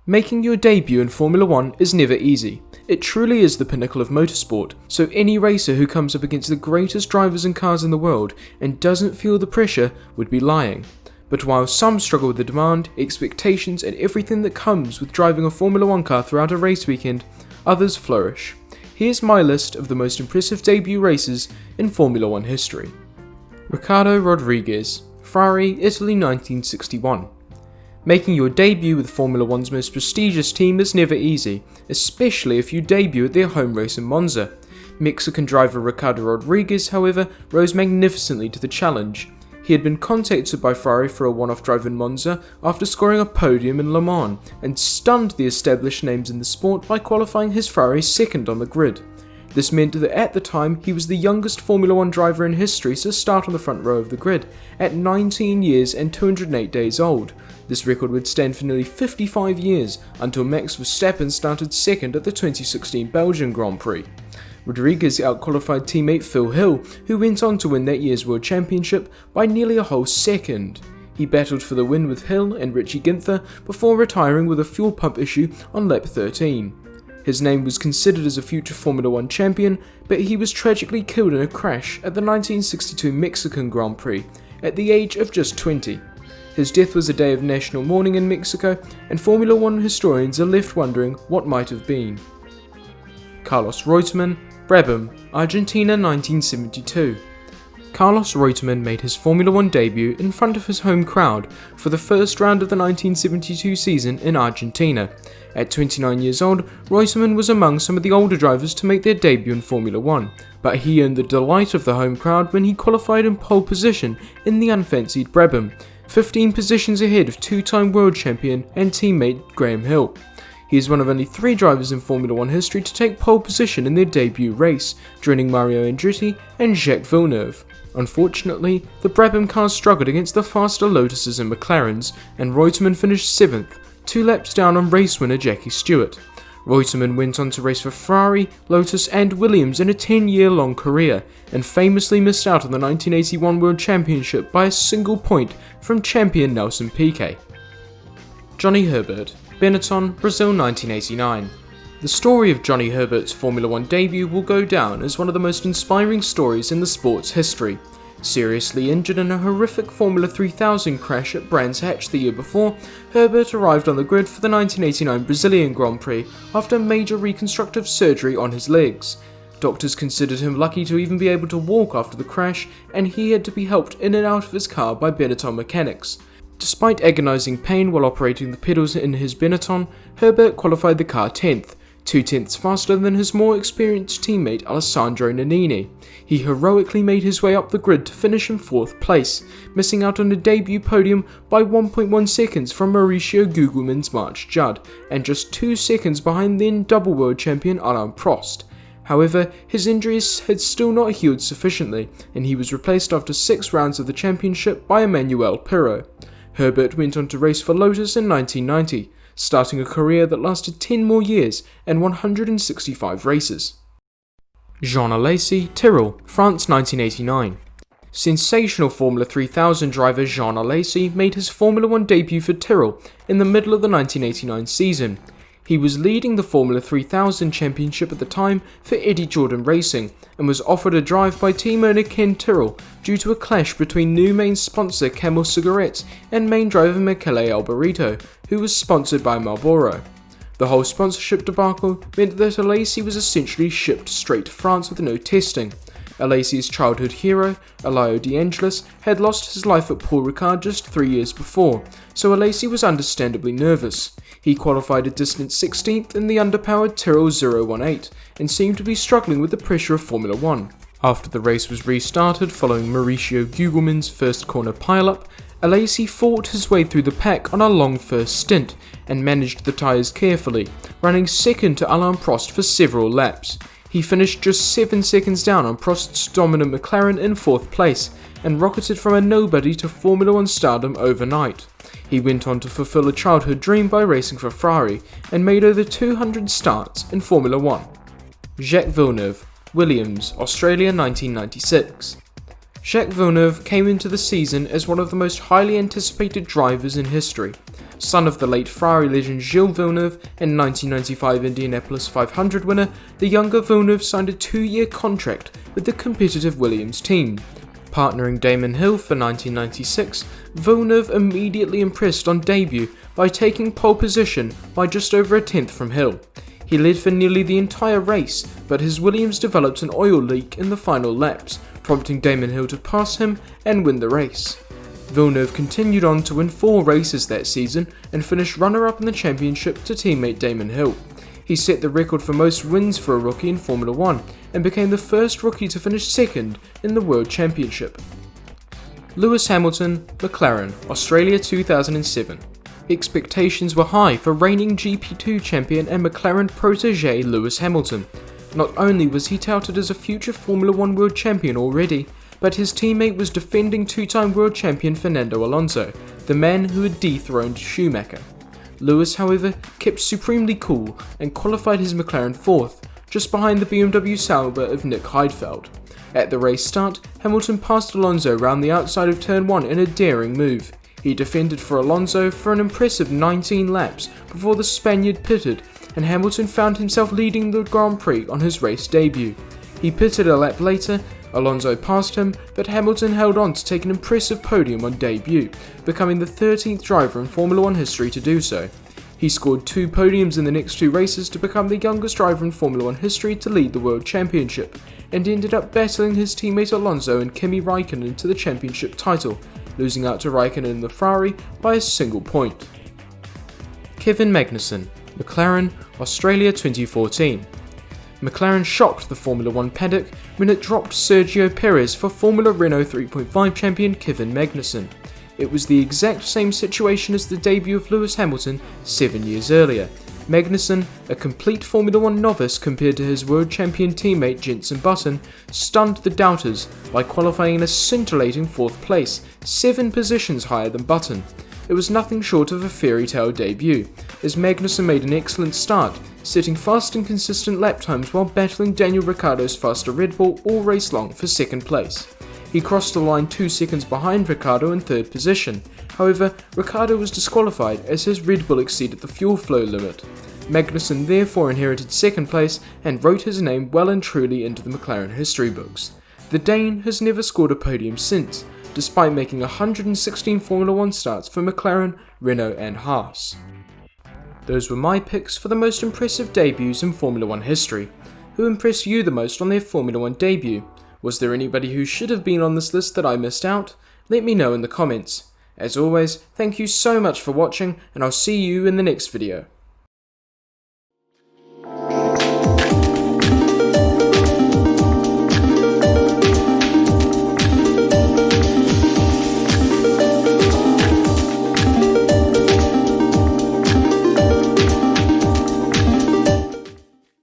Making your debut in Formula 1 is never easy. It truly is the pinnacle of motorsport, so any racer who comes up against the greatest drivers and cars in the world and doesn't feel the pressure would be lying. But while some struggle with the demand, expectations and everything that comes with driving a Formula 1 car throughout a race weekend, others flourish. Here's my list of the most impressive debut races in Formula 1 history. Riccardo Rodriguez, Ferrari, Italy 1961. Making your debut with Formula 1's most prestigious team is never easy, especially if you debut at their home race in Monza. Mexican driver Riccardo Rodriguez, however, rose magnificently to the challenge. He had been contacted by Ferrari for a one-off drive in Monza after scoring a podium in Lament and stunned the established names in the sport by qualifying his Ferrari second on the grid. This meant that at the time he was the youngest Formula 1 driver in history to start on the front row of the grid, at 19 years and 208 days old. This record would stand for nearly 55 years until Max Verstappen started second at the 2016 Belgian Grand Prix. Rodriguez outqualified teammate Phil Hill, who went on to win that year's World Championship by nearly a whole second. He battled for the win with Hill and Richie Ginther before retiring with a fuel pump issue on lap 13. His name was considered as a future Formula 1 champion, but he was tragically killed in a crash at the 1962 Mexican Grand Prix at the age of just 20. His death was a day of national mourning in Mexico, and Formula 1 historians are left wondering what might have been. Carlos Reutemann, Brabham, Argentina 1972. Carlos Reutemann made his Formula 1 debut in front of his home crowd for the first round of the 1972 season in Argentina. At 29 years old, Reutemann was among some of the older drivers to make their debut in Formula 1, but he earned the delight of the home crowd when he qualified in pole position in the unfancied Brabham, 15 positions ahead of two-time world champion and teammate Graham Hill. He is one of only 3 drivers in Formula 1 history to take pole position in their debut race, joining Mario Andretti and Jacques Villeneuve. Unfortunately, the Brabham cars struggled against the faster Lotuses and McLarens, and Reutemann finished 7th, 2 laps down on race winner Jackie Stewart. Reutemann went on to race for Ferrari, Lotus and Williams in a 10-year-long career, and famously missed out on the 1981 World Championship by a single point from champion Nelson Piquet. Johnny Herbert, Benetton, Brazil 1989. The story of Johnny Herbert's Formula 1 debut will go down as one of the most inspiring stories in the sport's history. Seriously injured in a horrific Formula 3000 crash at Brands Hatch the year before, Herbert arrived on the grid for the 1989 Brazilian Grand Prix after major reconstructive surgery on his legs. Doctors considered him lucky to even be able to walk after the crash, and he had to be helped in and out of his car by Benetton mechanics. Despite agonizing pain while operating the pedals in his Benetton, Herbert qualified the car 10th, 2 tenths faster than his more experienced teammate Alessandro Nannini. He heroically made his way up the grid to finish in 4th place, missing out on a debut podium by 1.1 seconds from Mauricio Gugelmin's March Judd, and just 2 seconds behind then double world champion Alain Prost. However, his injuries had still not healed sufficiently, and he was replaced after 6 rounds of the championship by Emmanuel Pirot. Herbert went on to race for Lotus in 1990, starting a career that lasted 10 more years and 165 races. Jean Alesi, Tyrrell, France 1989. Sensational Formula 3000 driver Jean Alesi made his Formula 1 debut for Tyrrell in the middle of the 1989 season. He was leading the Formula 3000 championship at the time for Eddie Jordan Racing and was offered a drive by team owner Ken Tyrrell due to a clash between new main sponsor Camel Cigarettes and main driver Michele Alboreto, who was sponsored by Marlboro. The whole sponsorship debacle meant that Alesi was essentially shipped straight to France with no testing. Alesi's childhood hero, Elio De Angelis, had lost his life at Paul Ricard just 3 years before, so Alesi was understandably nervous. He qualified a distant 16th in the underpowered Tyrrell 018 and seemed to be struggling with the pressure of Formula 1. After the race was restarted following Mauricio Gugelmin's first corner pileup, Alesi fought his way through the pack on a long first stint and managed the tyres carefully, running second to Alain Prost for several laps. He finished just 7 seconds down on Prost's dominant McLaren in 4th place and rocketed from a nobody to Formula 1 stardom overnight. He went on to fulfill a childhood dream by racing for Ferrari and made over 200 starts in Formula 1. Jacques Villeneuve, Williams, Australia 1996. Jacques Villeneuve came into the season as one of the most highly anticipated drivers in history. Son of the late Ferrari legend Gilles Villeneuve and 1995 Indianapolis 500 winner, the younger Villeneuve signed a 2-year contract with the competitive Williams team. Partnering Damon Hill for 1996, Villeneuve immediately impressed on debut by taking pole position by just over a tenth from Hill. He led for nearly the entire race, but his Williams developed an oil leak in the final laps, prompting Damon Hill to pass him and win the race. Villeneuve continued on to win 4 races that season and finished runner-up in the championship to teammate Damon Hill. He set the record for most wins for a rookie in Formula 1 and became the first rookie to finish second in the World Championship. Lewis Hamilton, McLaren, Australia 2007. Expectations were high for reigning GP2 champion and McLaren protégé Lewis Hamilton. Not only was he touted as a future Formula 1 world champion already, but his teammate was defending 2-time world champion Fernando Alonso, the man who had dethroned Schumacher. Lewis, however, kept supremely cool and qualified his McLaren 4th, just behind the BMW Sauber of Nick Heidfeld. At the race start, Hamilton passed Alonso round the outside of turn 1 in a daring move. He defended for Alonso for an impressive 19 laps before the Spaniard pitted, and Hamilton found himself leading the Grand Prix on his race debut. He pitted a lap later, Alonso passed him, but Hamilton held on to take an impressive podium on debut, becoming the 13th driver in Formula 1 history to do so. He scored 2 podiums in the next 2 races to become the youngest driver in Formula 1 history to lead the World Championship, and ended up battling his teammate Alonso and KEMMEI Raikkonen to the championship title, losing out to Raikkonen in the Ferrari by a single point. Kevin Magnussen, McLaren, Australia 2014. McLaren shocked the Formula 1 paddock when it dropped Sergio Perez for Formula Renault 3.5 champion Kevin Magnussen. It was the exact same situation as the debut of Lewis Hamilton 7 years earlier. Magnussen, a complete Formula 1 novice compared to his world champion teammate Jenson Button, stunned the doubters by qualifying in a scintillating 4th place, 7 positions higher than Button. It was nothing short of a fairy tale debut, as Magnussen made an excellent start, setting fast and consistent lap times while battling Daniel Ricciardo's faster Red Bull all race long for 2nd place. He crossed the line 2 seconds behind Ricciardo in 3rd position. However, Ricciardo was disqualified as his Red Bull exceeded the fuel flow limit. Magnussen therefore inherited 2nd place and wrote his name well and truly into the McLaren history books. The Dane has never scored a podium since, despite making 116 Formula 1 starts for McLaren, Renault and Haas. Those were my picks for the most impressive debuts in Formula 1 history. Who impressed you the most on their Formula 1 debut? Was there anybody who should have been on this list that I missed out? Let me know in the comments. As always, thank you so much for watching, and I'll see you in the next video.